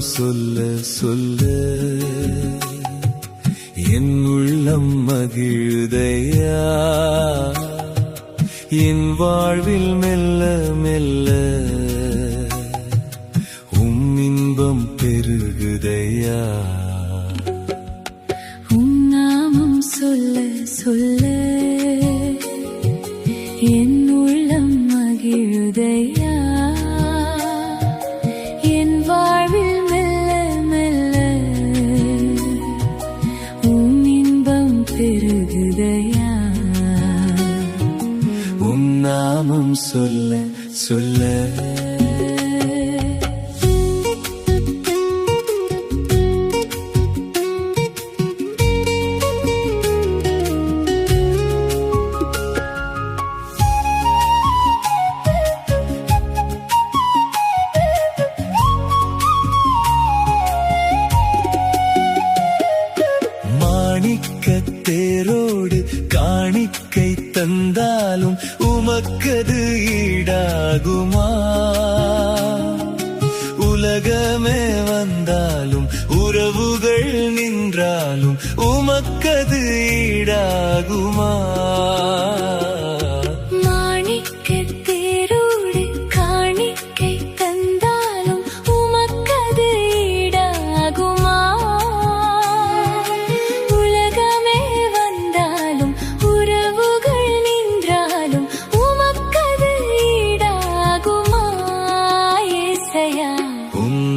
சொல்ல சொல்ல என் உள்ளம் மகிழுதையா, என் வாழ்வில் மெல்ல மெல்ல இன்பம் பெருகுதையா. நாமம் சொல்ல சொல்ல என் உள்ளம் மகிழுதையா, என் வாழ்வில் மெல்ல மெல்ல இன்பம் பெருகுதையா. நாமம் சொல்ல சொல்ல தேரோடு காணிக்கை தந்தாலும் உமக்கது ஈடாகுமா? உலகமே வந்தாலும் உறவுகள் நின்றாலும் உமக்கது ஈடாகுமா?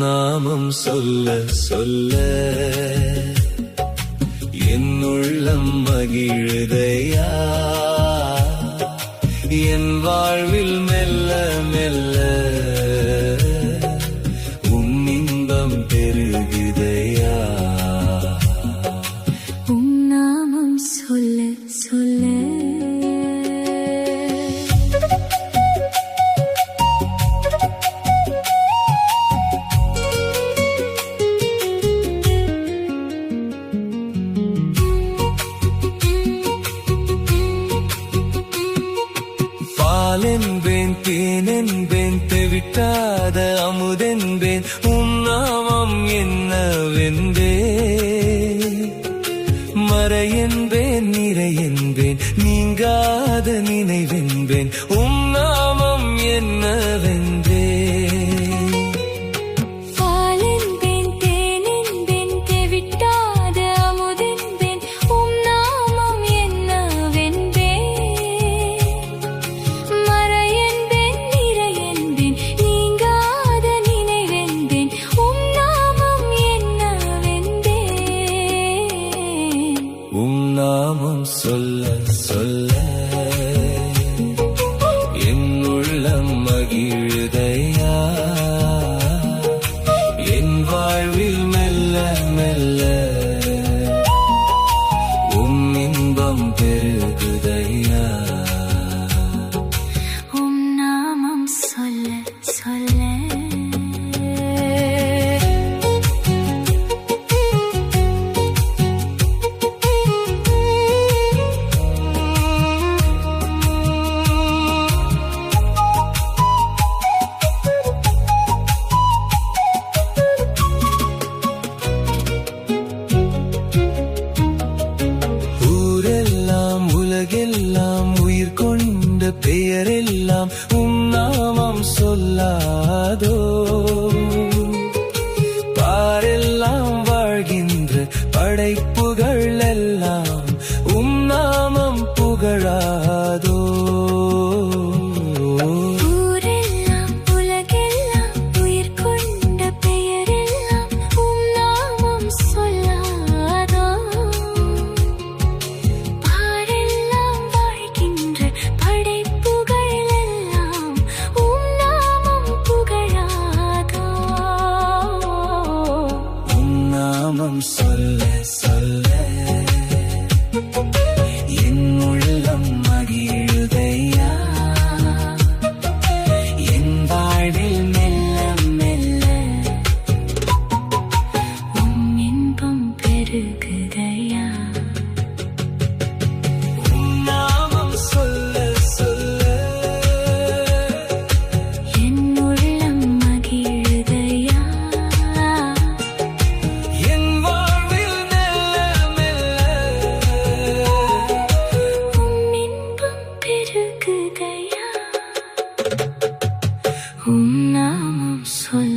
நாமம் சொல்ல சொல்ல என் உள்ளம் மகிழுதையா, என் வாழ்வில் மெல்ல மெல்ல இன்பம் பெருகுதையா. நாமம் சொல்ல சொல்ல பாலென்பேன் தேனென்பேன் தெவிட்டாத அமுதென்பேன் நாமம் என்னவென்பேன். மறையென்பேன் நிறையென்பேன் நீங்காத நினைவென்பேன் நாமம் என்னவென்பேன். நாமம் சொல்ல சொல்ல என் உள்ளம் மகிழுதையா, என் வாழ்வில் மெல்ல மெல்ல இன்பம் பெருகுதையா. நாமம் சொல்ல சொல்ல உலகெல்லாம் உயிர் கொண்ட பெயரெல்லாம் நாமம் சொல்லாதோ? பாரெல்லாம் வாழ்கின்ற படைப்புகள் எல்லாம் நாமம் புகழாதோ? நாமம் சொல்ல சொல்ல என் உள்ளம் மகிழுதையா, என் வாழ்வில் மெல்ல மெல்ல இன்பம் பெருகுதையா. நாமம் சொல்ல சொல்ல என் உள்ளம் மகிழுதையா, உன் நாமம் சொல்ல